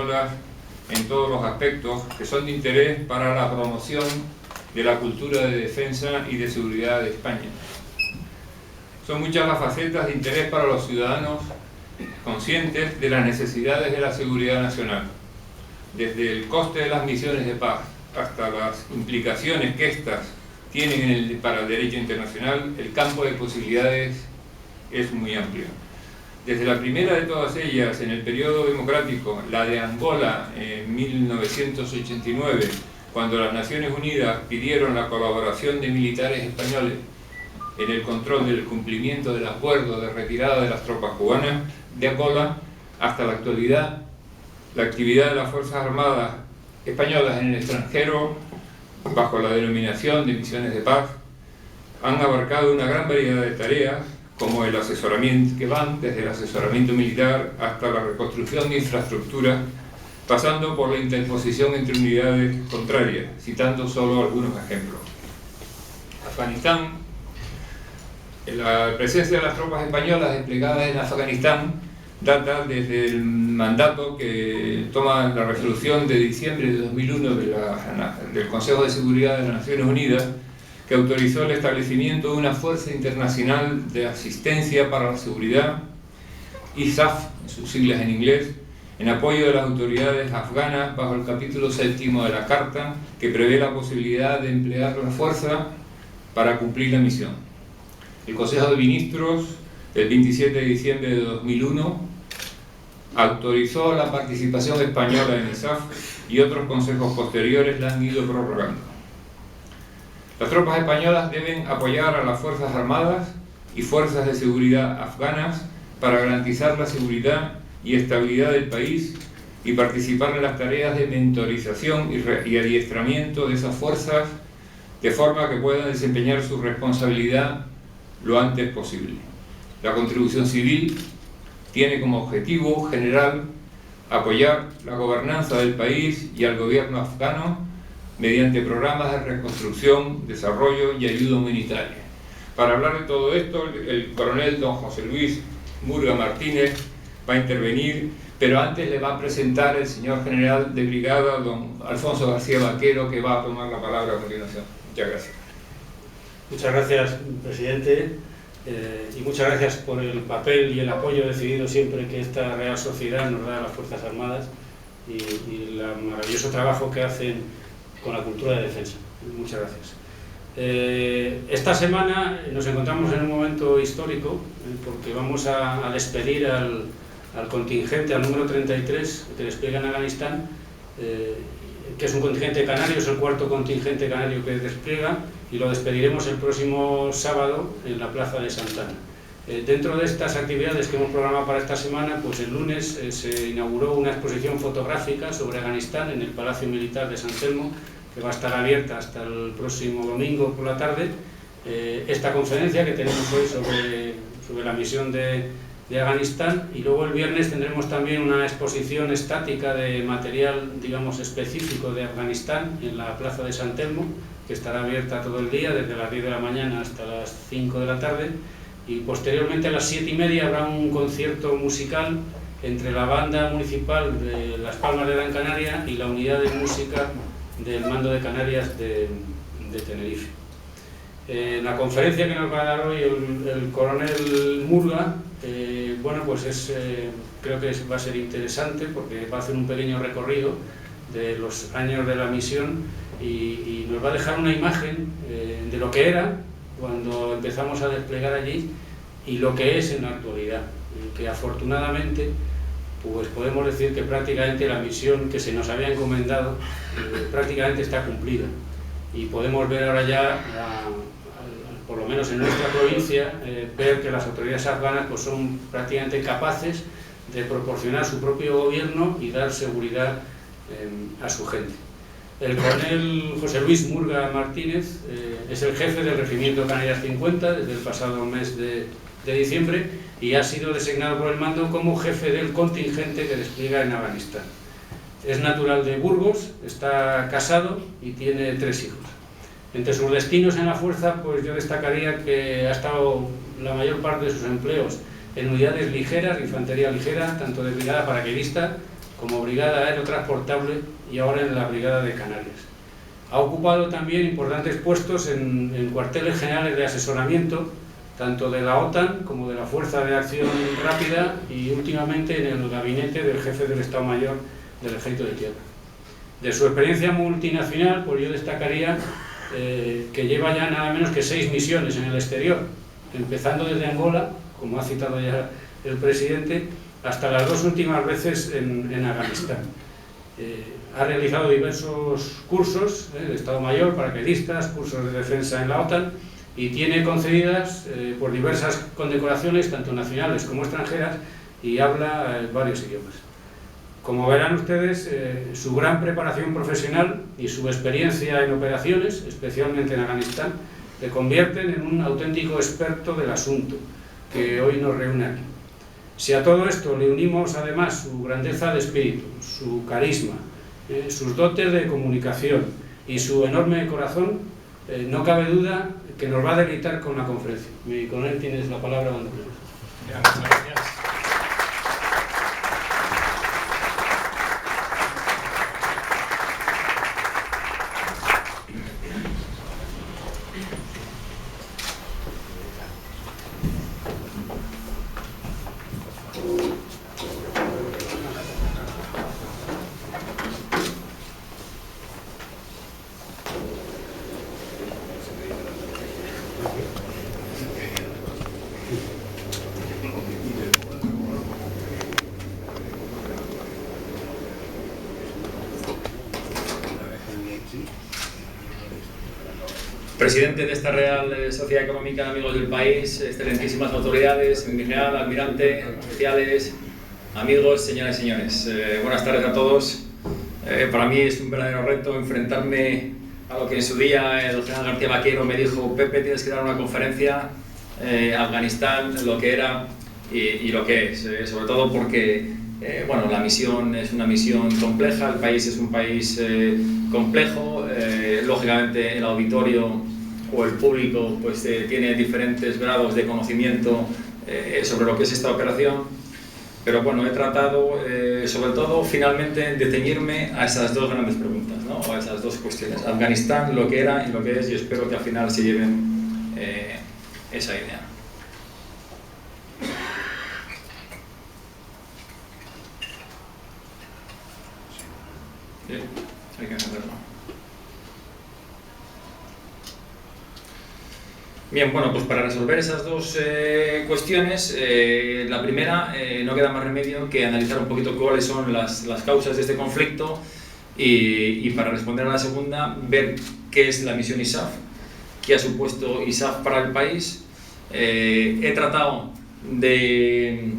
españolas en todos los aspectos que son de interés para la promoción de la cultura de defensa y de seguridad de España. Son muchas las facetas de interés para los ciudadanos conscientes de las necesidades de la seguridad nacional, desde el coste de las misiones de paz hasta las implicaciones que éstas tienen para el derecho internacional. El campo de posibilidades es muy amplio. Desde la primera de todas ellas, en el periodo democrático, la de Angola en 1989, cuando las Naciones Unidas pidieron la colaboración de militares españoles en el control del cumplimiento del acuerdo de retirada de las tropas cubanas de Angola, hasta la actualidad, la actividad de las Fuerzas Armadas españolas en el extranjero, bajo la denominación de misiones de paz, han abarcado una gran variedad de tareas, como el asesoramiento, que van desde el asesoramiento militar hasta la reconstrucción de infraestructura, pasando por la interposición entre unidades contrarias, citando solo algunos ejemplos. Afganistán. La presencia de las tropas españolas desplegadas en Afganistán data desde el mandato que toma la resolución de diciembre de 2001 del Consejo de Seguridad de las Naciones Unidas, que autorizó el establecimiento de una Fuerza Internacional de Asistencia para la Seguridad, ISAF, en sus siglas en inglés, en apoyo de las autoridades afganas bajo el capítulo 7º de la Carta, que prevé la posibilidad de emplear la fuerza para cumplir la misión. El Consejo de Ministros, el 27 de diciembre de 2001, autorizó la participación española en ISAF y otros consejos posteriores la han ido prorrogando. Las tropas españolas deben apoyar a las Fuerzas Armadas y Fuerzas de Seguridad afganas para garantizar la seguridad y estabilidad del país y participar en las tareas de mentorización y adiestramiento de esas fuerzas, de forma que puedan desempeñar su responsabilidad lo antes posible. La contribución civil tiene como objetivo general apoyar la gobernanza del país y al gobierno afgano mediante programas de reconstrucción, desarrollo y ayuda humanitaria. Para hablar de todo esto, el coronel don José Luis Murga Martínez va a intervenir, pero antes le va a presentar el señor general de brigada, don Alfonso García Vaquero, que va a tomar la palabra a continuación. Muchas gracias. Muchas gracias, presidente, y muchas gracias por el papel y el apoyo decidido siempre que esta Real Sociedad nos da a las Fuerzas Armadas y el maravilloso trabajo que hacen con la cultura de defensa. Muchas gracias. Esta semana nos encontramos en un momento histórico, porque vamos a despedir al contingente, al número 33 que despliega en Afganistán, que es un contingente canario, es el cuarto contingente canario que despliega, y lo despediremos el próximo sábado en la Plaza de Santana. Dentro de estas actividades que hemos programado para esta semana, pues el lunes se inauguró una exposición fotográfica sobre Afganistán en el Palacio Militar de San Telmo, que va a estar abierta hasta el próximo domingo por la tarde. Esta conferencia que tenemos hoy sobre la misión de Afganistán, y luego el viernes tendremos también una exposición estática de material, digamos, específico de Afganistán en la Plaza de San Telmo, que estará abierta todo el día, desde las 10 de la mañana hasta las 5 de la tarde, y posteriormente a las 7:30 habrá un concierto musical entre la banda municipal de Las Palmas de Gran Canaria y la unidad de música del Mando de Canarias de Tenerife. En la conferencia que nos va a dar hoy el coronel Murga, bueno, pues creo que va a ser interesante, porque va a hacer un pequeño recorrido de los años de la misión y nos va a dejar una imagen de lo que era cuando empezamos a desplegar allí y lo que es en la actualidad, y que afortunadamente pues podemos decir que prácticamente la misión que se nos había encomendado prácticamente está cumplida, y podemos ver ahora ya, por lo menos en nuestra provincia, ver que las autoridades afganas pues son prácticamente capaces de proporcionar su propio gobierno y dar seguridad a su gente. El coronel José Luis Murga Martínez es el jefe del Regimiento Canarias 50 desde el pasado mes de diciembre, y ha sido designado por el mando como jefe del contingente que despliega en Afganistán. Es natural de Burgos, está casado y tiene 3 hijos. Entre sus destinos en la fuerza, pues yo destacaría que ha estado la mayor parte de sus empleos en unidades ligeras, infantería ligera, tanto de brigada paracaidista como brigada aerotransportable y ahora en la brigada de Canarias. Ha ocupado también importantes puestos en cuarteles generales de asesoramiento, tanto de la OTAN como de la Fuerza de Acción Rápida y últimamente en el gabinete del jefe del Estado Mayor del Ejército de Tierra. De su experiencia multinacional, pues yo destacaría que lleva ya nada menos que 6 misiones en el exterior, empezando desde Angola, como ha citado ya el presidente, hasta las 2 últimas veces en Afganistán. Ha realizado diversos cursos de Estado Mayor, paracaidistas, cursos de defensa en la OTAN, y tiene concedidas por diversas condecoraciones, tanto nacionales como extranjeras, y habla varios idiomas. Como verán ustedes, su gran preparación profesional y su experiencia en operaciones, especialmente en Afganistán, le convierten en un auténtico experto del asunto que hoy nos reúne aquí. Si a todo esto le unimos además su grandeza de espíritu, su carisma, sus dotes de comunicación y su enorme corazón, no cabe duda que nos va a deleitar con la conferencia. Mi coronel, tienes la palabra cuando quieras. Muchas gracias. Presidente de esta Real Sociedad Económica, amigos del país, excelentísimas autoridades, mi general, almirante, oficiales, amigos, señoras y señores. Buenas tardes a todos. Para mí es un verdadero reto enfrentarme a lo que en su día el general García Vaquero me dijo: Pepe, tienes que dar una conferencia, Afganistán, lo que era y lo que es, sobre todo porque bueno, la misión es una misión compleja, el país es un país complejo, lógicamente el auditorio o el público pues tiene diferentes grados de conocimiento sobre lo que es esta operación, pero bueno, he tratado sobre todo finalmente de ceñirme a esas dos grandes preguntas, ¿no? A esas dos cuestiones: Afganistán, lo que era y lo que es, y espero que al final se lleven esa idea. Hay que entenderlo. Bien, bueno, pues para resolver esas dos cuestiones, la primera, no queda más remedio que analizar un poquito cuáles son las causas de este conflicto y para responder a la segunda, ver qué es la misión ISAF, qué ha supuesto ISAF para el país. He tratado de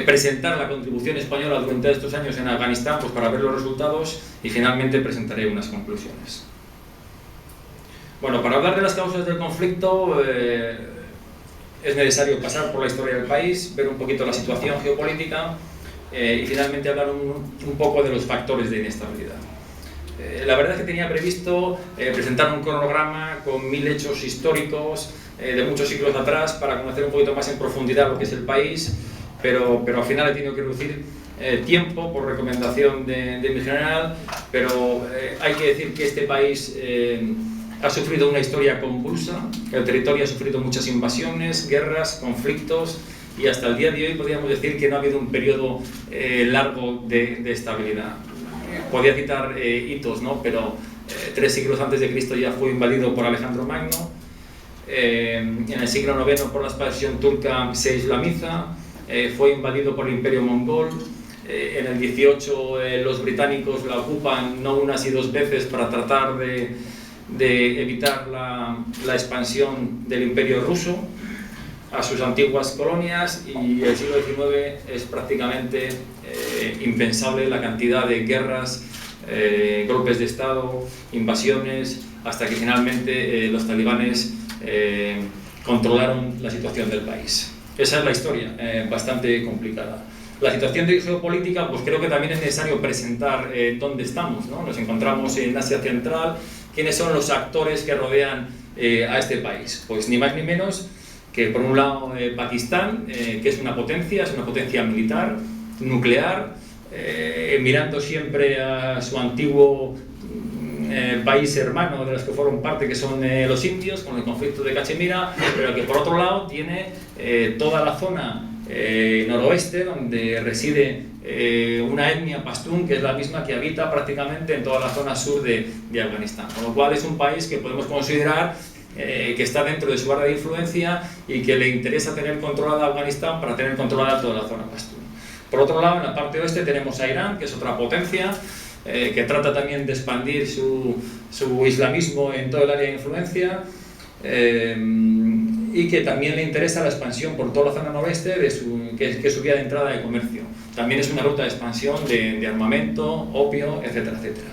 presentar la contribución española durante estos años en Afganistán, pues para ver los resultados, y finalmente presentaré unas conclusiones. Bueno, para hablar de las causas del conflicto es necesario pasar por la historia del país, ver un poquito la situación geopolítica y finalmente hablar un poco de los factores de inestabilidad. La verdad es que tenía previsto presentar un cronograma con 1000 hechos históricos de muchos siglos atrás para conocer un poquito más en profundidad lo que es el país, pero al final he tenido que reducir tiempo por recomendación de mi general, pero hay que decir que este país ha sufrido una historia convulsa, el territorio ha sufrido muchas invasiones, guerras, conflictos, y hasta el día de hoy podríamos decir que no ha habido un periodo largo de estabilidad. Podía citar hitos, ¿no? Pero 3 siglos antes de Cristo ya fue invadido por Alejandro Magno, en el siglo IX por la expansión turca se islamiza, fue invadido por el Imperio Mongol, en el 18 los británicos la ocupan no unas y dos veces para tratar de evitar la expansión del Imperio ruso a sus antiguas colonias, y el siglo XIX es prácticamente impensable la cantidad de guerras, golpes de Estado, invasiones, hasta que finalmente los talibanes controlaron la situación del país. Esa es la historia, bastante complicada. La situación de geopolítica, pues creo que también es necesario presentar dónde estamos, ¿no? Nos encontramos en Asia Central. ¿Quiénes son los actores que rodean a este país? Pues ni más ni menos que, por un lado, Pakistán, que es una potencia militar, nuclear, mirando siempre a su antiguo país hermano de los que fueron parte, que son los indios, con el conflicto de Cachemira, pero que por otro lado tiene toda la zona noroeste, donde reside una etnia pastún, que es la misma que habita prácticamente en toda la zona sur de Afganistán, con lo cual es un país que podemos considerar que está dentro de su área de influencia y que le interesa tener controlada Afganistán para tener controlada toda la zona pastún. Por otro lado, en la parte oeste tenemos a Irán, que es otra potencia, que trata también de expandir su islamismo en todo el área de influencia, y que también le interesa la expansión por toda la zona noroeste, que es su vía de entrada de comercio. También es una ruta de expansión de armamento, opio, etcétera, etcétera.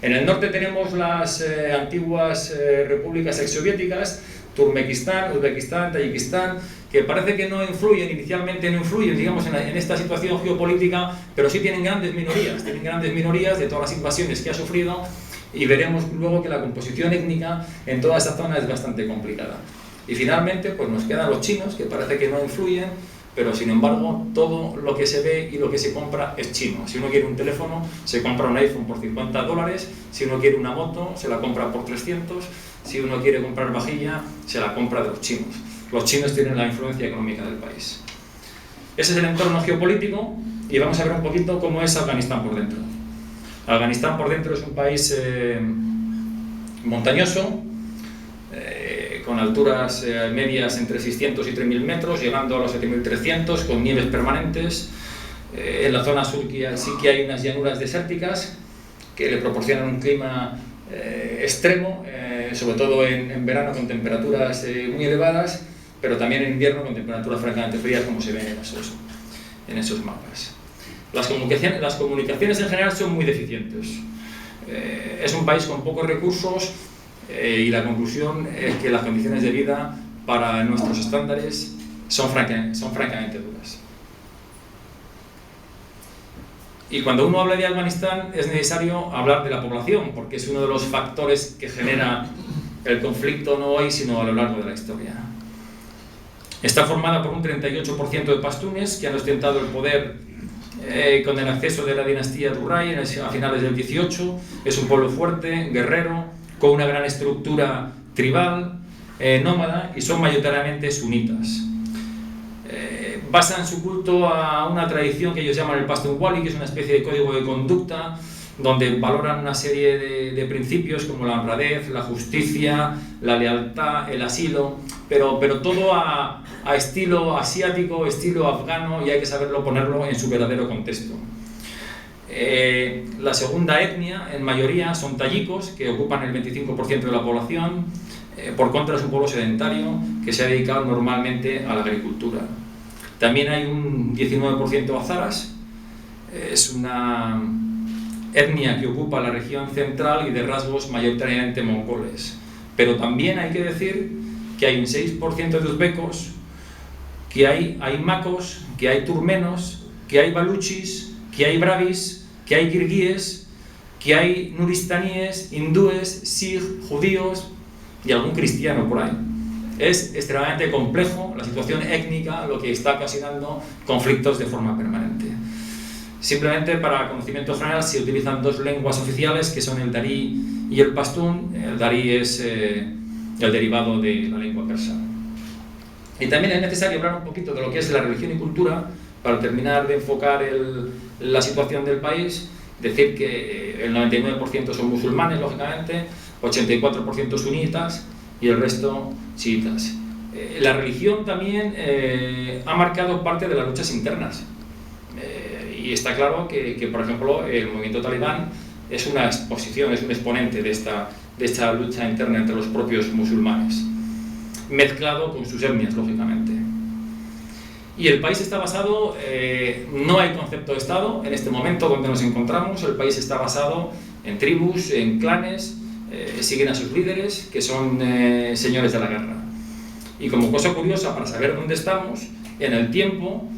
En el norte tenemos las antiguas repúblicas exsoviéticas, Turkmenistán, Uzbekistán, Tayikistán, que parece que no influyen, inicialmente no influyen, digamos, en esta situación geopolítica, pero sí tienen grandes minorías de todas las invasiones que ha sufrido, y veremos luego que la composición étnica en toda esta zona es bastante complicada. Y finalmente, pues nos quedan los chinos, que parece que no influyen, pero sin embargo todo lo que se ve y lo que se compra es chino. Si uno quiere un teléfono, se compra un iPhone por $50, si uno quiere una moto, se la compra por 300, si uno quiere comprar vajilla, se la compra de los chinos. Los chinos tienen la influencia económica del país. Ese es el entorno geopolítico, y vamos a ver un poquito cómo es Afganistán por dentro. Afganistán por dentro es un país montañoso, con alturas medias entre 600 y 3.000 metros, llegando a los 7.300, con nieves permanentes. En la zona sur sí que hay unas llanuras desérticas que le proporcionan un clima extremo, sobre todo en verano con temperaturas muy elevadas, pero también en invierno con temperaturas francamente frías, como se ven en esos mapas. Las comunicaciones en general son muy deficientes. Es un país con pocos recursos, y la conclusión es que las condiciones de vida para nuestros estándares son francamente duras. Y cuando uno habla de Afganistán es necesario hablar de la población, porque es uno de los factores que genera el conflicto no hoy, sino a lo largo de la historia. Está formada por un 38% de pastunes que han ostentado el poder con el acceso de la dinastía Durrani a finales del 18. Es un pueblo fuerte, guerrero, con una gran estructura tribal, nómada, y son mayoritariamente sunitas. Basan su culto a una tradición que ellos llaman el Pastunwali, que es una especie de código de conducta, donde valoran una serie de principios como la honradez, la justicia, la lealtad, el asilo, pero todo a estilo asiático, estilo afgano, y hay que saberlo ponerlo en su verdadero contexto. La segunda etnia, en mayoría, son tayikos, que ocupan el 25% de la población. Por contra, es un pueblo sedentario que se ha dedicado normalmente a la agricultura. También hay un 19% azaras. Es una etnia que ocupa la región central y de rasgos mayoritariamente mongoles. Pero también hay que decir que hay un 6% de uzbecos, que hay macos, que hay turmenos, que hay baluchis, que hay bravis, que hay kirguíes, que hay nuristaníes, hindúes, sikh, judíos y algún cristiano por ahí. Es extremadamente complejo la situación étnica, lo que está ocasionando conflictos de forma permanente. Simplemente para conocimiento general se utilizan dos lenguas oficiales, que son el darí y el pastún. El darí es el derivado de la lengua persa. Y también es necesario hablar un poquito de lo que es la religión y cultura, para terminar de enfocar la situación del país. Decir que el 99% son musulmanes, lógicamente, 84% sunitas y el resto chiitas. La religión también ha marcado parte de las luchas internas. Y está claro que, por ejemplo, el movimiento talibán es una exposición, es un exponente de esta lucha interna entre los propios musulmanes, mezclado con sus etnias, lógicamente. Y el país está basado, no hay concepto de Estado en este momento donde nos encontramos. El país está basado en tribus, en clanes, siguen a sus líderes, que son señores de la guerra. Y como cosa curiosa, para saber dónde estamos, en el tiempo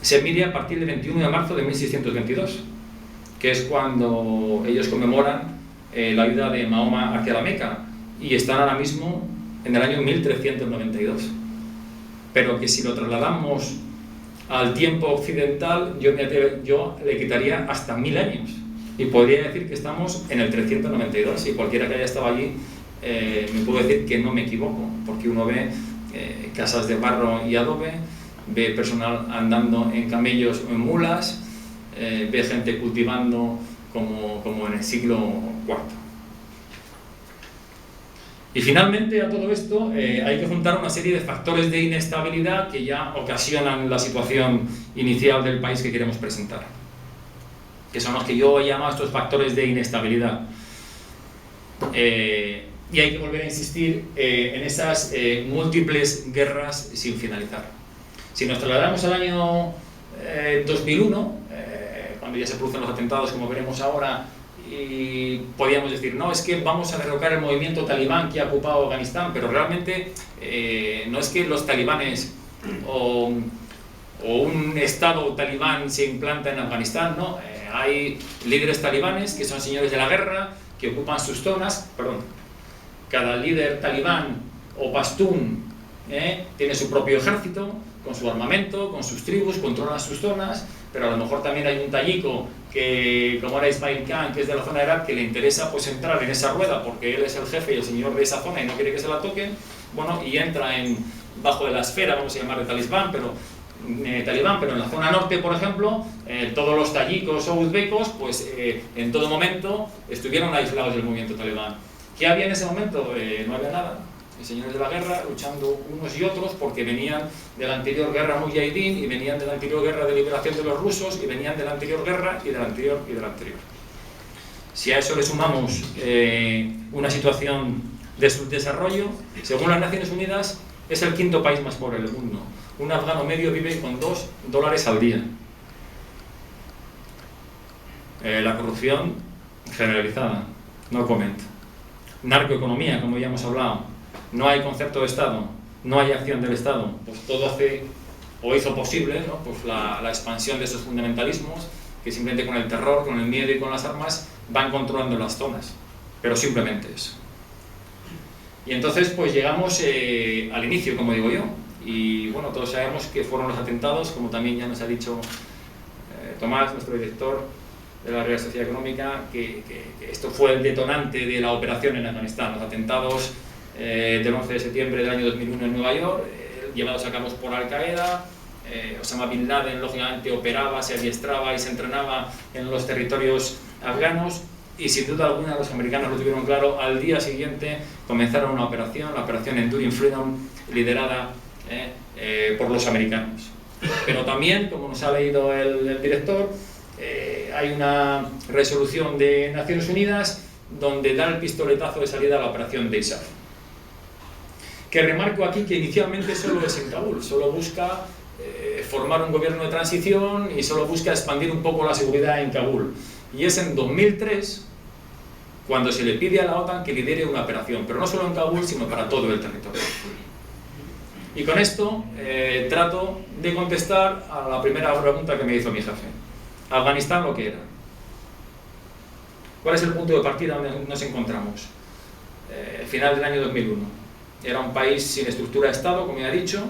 se mide a partir del 21 de marzo de 1622, que es cuando ellos conmemoran la ida de Mahoma hacia la Meca, y están ahora mismo en el año 1392. Pero que si lo trasladamos al tiempo occidental yo le quitaría hasta 1000 años. Y podría decir que estamos en el 392, y cualquiera que haya estado allí me puede decir que no me equivoco, porque uno ve casas de barro y adobe, ve personal andando en camellos o en mulas, ve gente cultivando como en el siglo IV. Y finalmente a todo esto hay que juntar una serie de factores de inestabilidad que ya ocasionan la situación inicial del país que queremos presentar, que son los que yo he llamado estos factores de inestabilidad. Y hay que volver a insistir en esas múltiples guerras sin finalizar. Si nos trasladamos al año 2001, cuando ya se producen los atentados, como veremos ahora, y podíamos decir, no, es que vamos a derrocar el movimiento talibán que ha ocupado Afganistán, pero realmente no es que los talibanes o un estado talibán se implanta en Afganistán, no, hay líderes talibanes que son señores de la guerra, que ocupan sus zonas, cada líder talibán o pastún tiene su propio ejército, con su armamento, con sus tribus, controlan sus zonas, pero a lo mejor también hay un tayiko que, como era Ismail Khan, que es de la zona de Herat, que le interesa pues entrar en esa rueda porque él es el jefe y el señor de esa zona y no quiere que se la toquen, bueno, y entra bajo de la esfera, vamos a llamarle talibán, pero en la zona norte, por ejemplo, todos los tayikos o uzbekos, pues en todo momento estuvieron aislados del movimiento talibán. ¿Qué había en ese momento? No había nada. Señores de la guerra luchando unos y otros porque venían de la anterior guerra Mujahideen y venían de la anterior guerra de liberación de los rusos y venían de la anterior guerra y de la anterior y de la anterior. Si a eso le sumamos una situación de subdesarrollo, según las Naciones Unidas es el 5º país más pobre del mundo. Un afgano medio vive con $2 al día. La corrupción generalizada, no comento. Narcoeconomía, como ya hemos hablado. No hay concepto de Estado, no hay acción del Estado, pues todo hace o hizo posible, ¿no? Pues la expansión de esos fundamentalismos que simplemente con el terror, con el miedo y con las armas van controlando las zonas, pero simplemente eso. Y entonces pues llegamos al inicio, como digo yo, y bueno, todos sabemos que fueron los atentados, como también ya nos ha dicho Tomás, nuestro director de la Real Sociedad Económica, que esto fue el detonante de la operación en Afganistán, los atentados del 11 de septiembre del año 2001 en Nueva York, llevados a cabo por Al-Qaeda. Osama Bin Laden lógicamente operaba, se adiestraba y se entrenaba en los territorios afganos y sin duda alguna los americanos lo tuvieron claro. Al día siguiente comenzaron una operación, la operación Enduring Freedom, liderada por los americanos. Pero también, como nos ha leído el director, hay una resolución de Naciones Unidas donde da el pistoletazo de salida a la operación de ISAF. Que remarco aquí que inicialmente solo es en Kabul, solo busca formar un gobierno de transición y solo busca expandir un poco la seguridad en Kabul. Y es en 2003 cuando se le pide a la OTAN que lidere una operación, pero no solo en Kabul, sino para todo el territorio. Y con esto trato de contestar a la primera pregunta que me hizo mi jefe. ¿Afganistán lo que era? ¿Cuál es el punto de partida donde nos encontramos? Final del año 2001. Era un país sin estructura de Estado, como ya he dicho,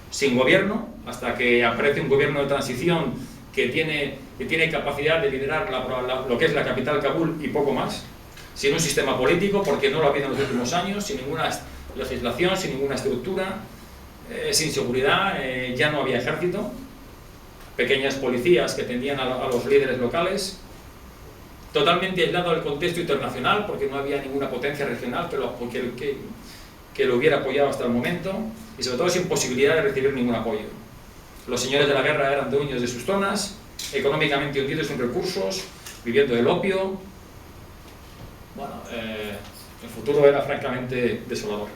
sin gobierno, hasta que aparece un gobierno de transición que tiene capacidad de liderar lo que es la capital Kabul y poco más, sin un sistema político, porque no lo ha habido en los últimos años, sin ninguna legislación, sin ninguna estructura, sin seguridad, ya no había ejército, pequeñas policías que atendían a los líderes locales, totalmente aislado del contexto internacional, porque no había ninguna potencia regional que lo hubiera apoyado hasta el momento, y sobre todo sin posibilidad de recibir ningún apoyo. Los señores de la guerra eran dueños de sus zonas, económicamente hundidos en recursos, viviendo del opio. Bueno, el futuro era francamente desolador.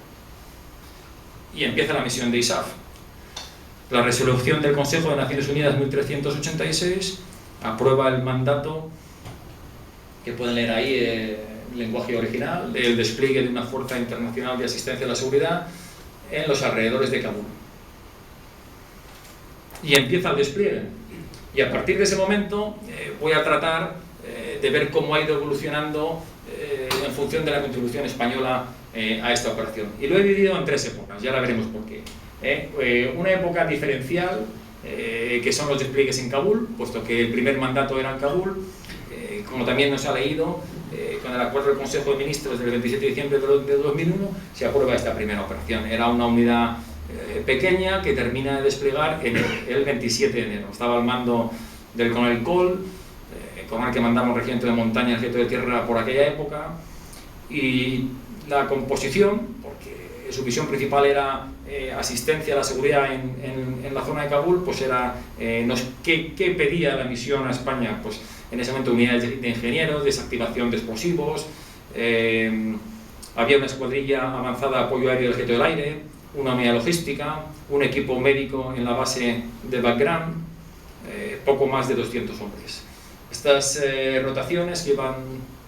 Y empieza la misión de ISAF. La resolución del Consejo de Naciones Unidas 1386 aprueba el mandato, que pueden leer ahí el lenguaje original, del despliegue de una fuerza internacional de asistencia a la seguridad en los alrededores de Kabul. Y empieza el despliegue. Y a partir de ese momento voy a tratar de ver cómo ha ido evolucionando en función de la contribución española a esta operación. Y lo he dividido en 3 épocas, ya la veremos por qué. Una época diferencial, que son los despliegues en Kabul, puesto que el primer mandato era en Kabul. Como también nos ha leído, con el acuerdo del Consejo de Ministros del 27 de diciembre de 2001 se aprueba esta primera operación. Era una unidad pequeña que termina de desplegar el 27 de enero. Estaba al mando del coronel Cole, con el que mandamos regimiento de montaña y regimiento de tierra por aquella época, y la composición, porque su misión principal era asistencia a la seguridad en la zona de Kabul, pues era ¿qué pedía la misión a España? Pues en ese momento unidades de ingenieros, desactivación de explosivos, había una escuadrilla avanzada de apoyo aéreo del Ejército del Aire, una unidad logística, un equipo médico en la base de Bagram, poco más de 200 hombres. Estas rotaciones que iban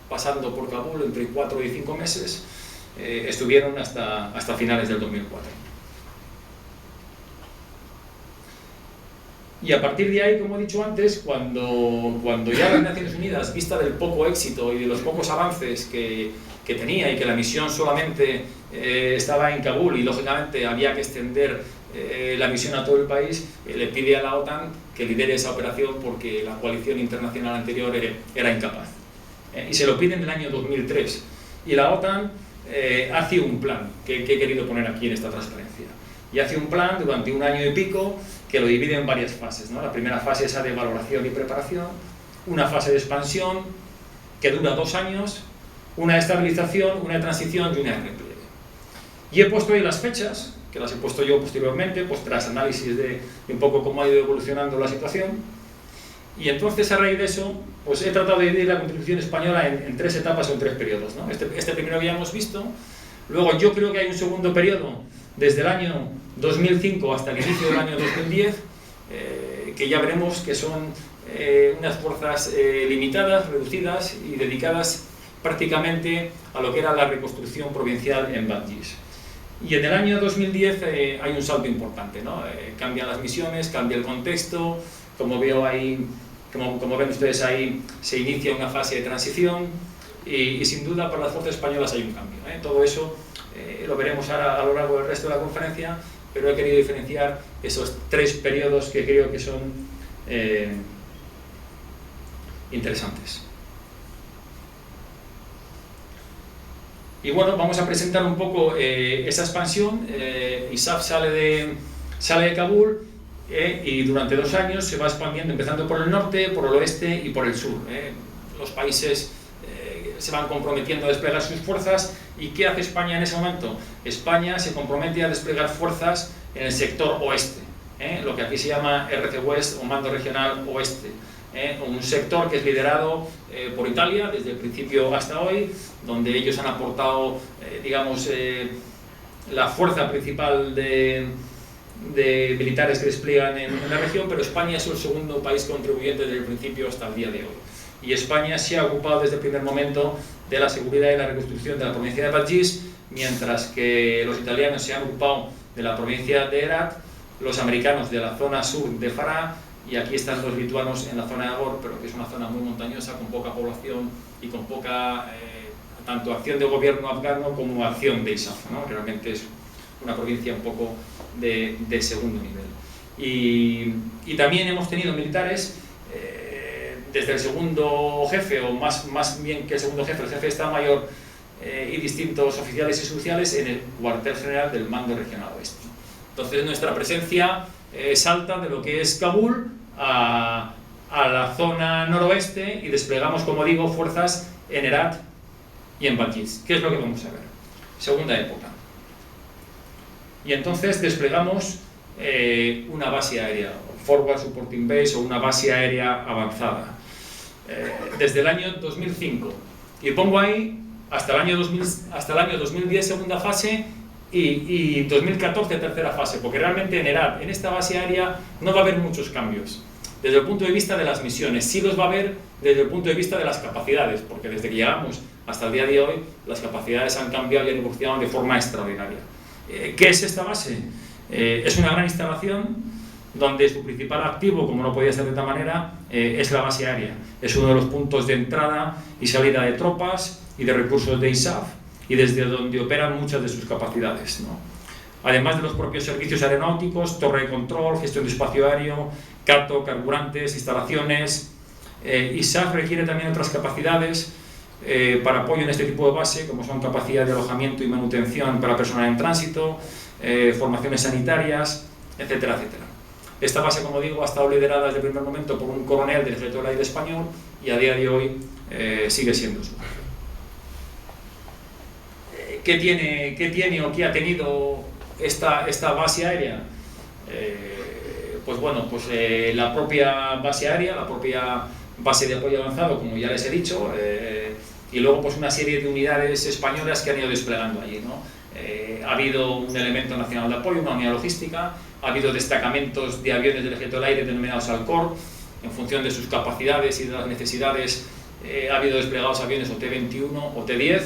pasando por Kabul entre 4 y 5 meses estuvieron hasta finales del 2004. Y a partir de ahí, como he dicho antes, cuando ya las Naciones Unidas, vista del poco éxito y de los pocos avances que tenía y que la misión solamente estaba en Kabul y lógicamente había que extender la misión a todo el país, le pide a la OTAN que lidere esa operación porque la coalición internacional anterior era incapaz. Y se lo pide en el año 2003. Y la OTAN hace un plan que he querido poner aquí en esta transparencia. Y hace un plan durante 1 año y pico que lo divide en varias fases, ¿no? La primera fase es esa de valoración y preparación, una fase de expansión que dura 2 años, una de estabilización, una de transición y una de repliegue. Y he puesto ahí las fechas, que las he puesto yo posteriormente, pues tras análisis de un poco cómo ha ido evolucionando la situación. Y entonces, a raíz de eso, pues he tratado de dividir la contribución española en 3 etapas o en 3 periodos, ¿no? Este primero que ya hemos visto. Luego yo creo que hay un segundo periodo, desde el año 2005 hasta el inicio del año 2010, que ya veremos que son unas fuerzas limitadas, reducidas y dedicadas prácticamente a lo que era la reconstrucción provincial en Badghis. Y en el año 2010 hay un salto importante, ¿no? Cambian las misiones, cambia el contexto, como veo ahí, como ven ustedes ahí, se inicia una fase de transición y sin duda para las fuerzas españolas hay un cambio, ¿eh? Todo eso lo veremos ahora a lo largo del resto de la conferencia, pero he querido diferenciar esos 3 periodos que creo que son interesantes. Y bueno, vamos a presentar un poco esa expansión. ISAF sale de Kabul y durante 2 años se va expandiendo, empezando por el norte, por el oeste y por el sur. Los países se van comprometiendo a desplegar sus fuerzas. ¿Y qué hace España en ese momento? España se compromete a desplegar fuerzas en el sector oeste, lo que aquí se llama RC West o Mando Regional Oeste. Un sector que es liderado por Italia desde el principio hasta hoy, donde ellos han aportado, digamos, la fuerza principal de militares que despliegan en la región, pero España es el segundo país contribuyente desde el principio hasta el día de hoy. Y España se ha ocupado desde el primer momento de la seguridad y la reconstrucción de la provincia de Badghis, mientras que los italianos se han ocupado de la provincia de Herat, los americanos de la zona sur de Farah, y aquí están los lituanos en la zona de Agor, pero que es una zona muy montañosa, con poca población y con poca tanto acción de gobierno afgano como acción de ISAF, ¿no? Realmente es una provincia un poco de segundo nivel. Y también hemos tenido militares desde el segundo jefe, o más bien que el segundo jefe, el jefe de Estado Mayor y distintos oficiales y sociales en el cuartel general del Mando Regional Oeste. Entonces nuestra presencia salta de lo que es Kabul a la zona noroeste y desplegamos, como digo, fuerzas en Herat y en Badghis. ¿Qué es lo que vamos a ver? Segunda época. Y entonces desplegamos una base aérea, Forward Supporting Base o una base aérea avanzada, desde el año 2005. Y pongo ahí hasta el año 2010 segunda fase y 2014 tercera fase, porque realmente en Herat, en esta base aérea, no va a haber muchos cambios desde el punto de vista de las misiones. Sí los va a haber desde el punto de vista de las capacidades, porque desde que llegamos hasta el día de hoy las capacidades han cambiado y han evolucionado de forma extraordinaria. ¿Qué es esta base? Es una gran instalación donde su principal activo, como no podía ser de otra manera, es la base aérea. Es uno de los puntos de entrada y salida de tropas y de recursos de ISAF, y desde donde operan muchas de sus capacidades, ¿no? además de los propios servicios aeronáuticos, torre de control, gestión de espacio aéreo, CATO, carburantes, instalaciones. ISAF requiere también otras capacidades para apoyo en este tipo de base, como son capacidad de alojamiento y manutención para personal en tránsito, formaciones sanitarias, etcétera, etcétera. Esta base, como digo, ha estado liderada desde el primer momento por un coronel del Ejército del Aire español y a día de hoy sigue siendo su jefe. ¿Qué tiene o qué ha tenido esta base aérea? Pues bueno, pues la propia base aérea, la propia base de apoyo avanzado, como ya les he dicho, y luego pues una serie de unidades españolas que han ido desplegando allí, ¿no? Ha habido un elemento nacional de apoyo, una unidad logística, ha habido destacamentos de aviones del Ejército del Aire denominados Alcor, en función de sus capacidades y de las necesidades. Ha habido desplegados aviones o T-21 o T-10,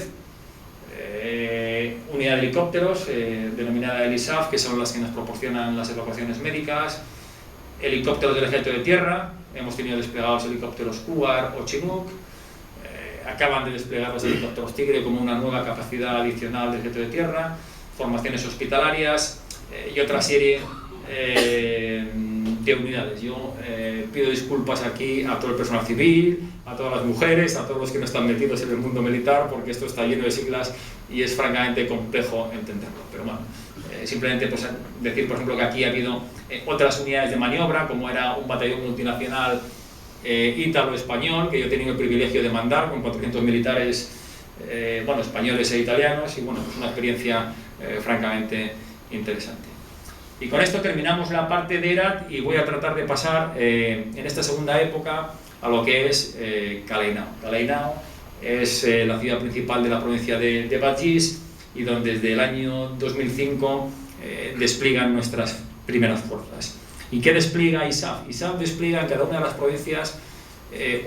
unidad de helicópteros denominada el ISAF, que son las que nos proporcionan las evacuaciones médicas, helicópteros del Ejército de Tierra, hemos tenido desplegados helicópteros Cougar o Chinook, acaban de desplegar los helicópteros Tigre como una nueva capacidad adicional del Ejército de Tierra, formaciones hospitalarias y otra serie de unidades. Yo pido disculpas aquí a todo el personal civil, a todas las mujeres, a todos los que no están metidos en el mundo militar, porque esto está lleno de siglas y es francamente complejo entenderlo. Pero bueno, simplemente pues, decir, por ejemplo, que aquí ha habido otras unidades de maniobra, como era un batallón multinacional ítalo-español, que yo he tenido el privilegio de mandar con 400 militares bueno, españoles e italianos, y bueno, pues una experiencia francamente interesante. Y con esto terminamos la parte de ERAT y voy a tratar de pasar en esta segunda época a lo que es Caleïnau. Caleïnau es la ciudad principal de la provincia de Badghis y donde desde el año 2005 despliegan nuestras primeras fuerzas. ¿Y qué despliega ISAF? ISAF despliega en cada una de las provincias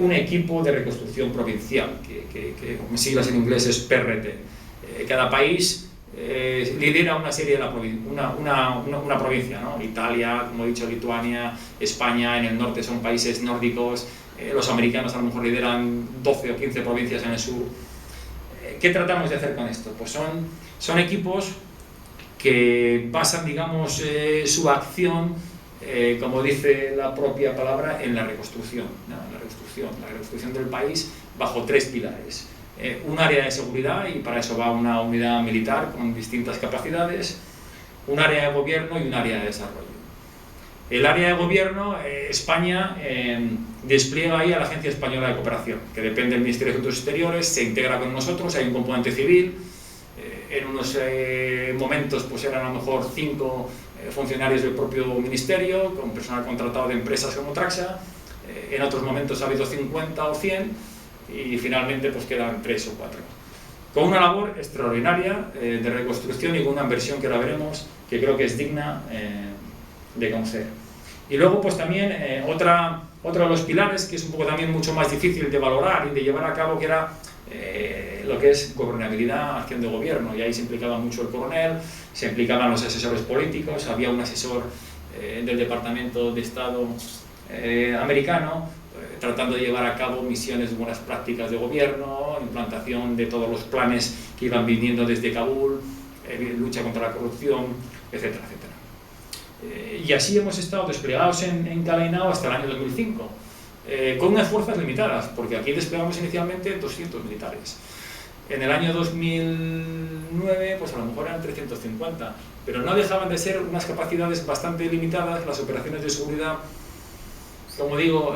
un equipo de reconstrucción provincial, que como siglas en inglés es PRT. Cada país lidera una serie de una provincia, ¿no? Italia, como he dicho, Lituania, España, en el norte son países nórdicos, los americanos a lo mejor lideran 12 o 15 provincias en el sur. ¿Qué tratamos de hacer con esto? Pues son equipos que basan, digamos, su acción, como dice la propia palabra, en la reconstrucción, ¿no? La reconstrucción del país bajo tres pilares. Un área de seguridad, y para eso va una unidad militar con distintas capacidades, un área de gobierno y un área de desarrollo. El área de gobierno, España despliega ahí a la Agencia Española de Cooperación, que depende del Ministerio de Asuntos Exteriores, se integra con nosotros, hay un componente civil, en unos momentos pues eran a lo mejor 5 funcionarios del propio ministerio, con personal contratado de empresas como Traxa, en otros momentos ha habido 50 o 100, y finalmente pues quedan 3 o 4. Con una labor extraordinaria de reconstrucción y con una inversión que ahora veremos, que creo que es digna de conocer. Y luego pues también otro de los pilares, que es un poco también mucho más difícil de valorar y de llevar a cabo, que era lo que es gobernabilidad, acción de gobierno, y ahí se implicaba mucho el coronel, se implicaban los asesores políticos, había un asesor del Departamento de Estado americano, tratando de llevar a cabo misiones de buenas prácticas de gobierno, implantación de todos los planes que iban viniendo desde Kabul, lucha contra la corrupción, etcétera, etcétera. Y así hemos estado desplegados en Caleïnau hasta el año 2005, con unas fuerzas limitadas, porque aquí desplegamos inicialmente 200 militares. En el año 2009, pues a lo mejor eran 350, pero no dejaban de ser unas capacidades bastante limitadas. Las operaciones de seguridad, como digo,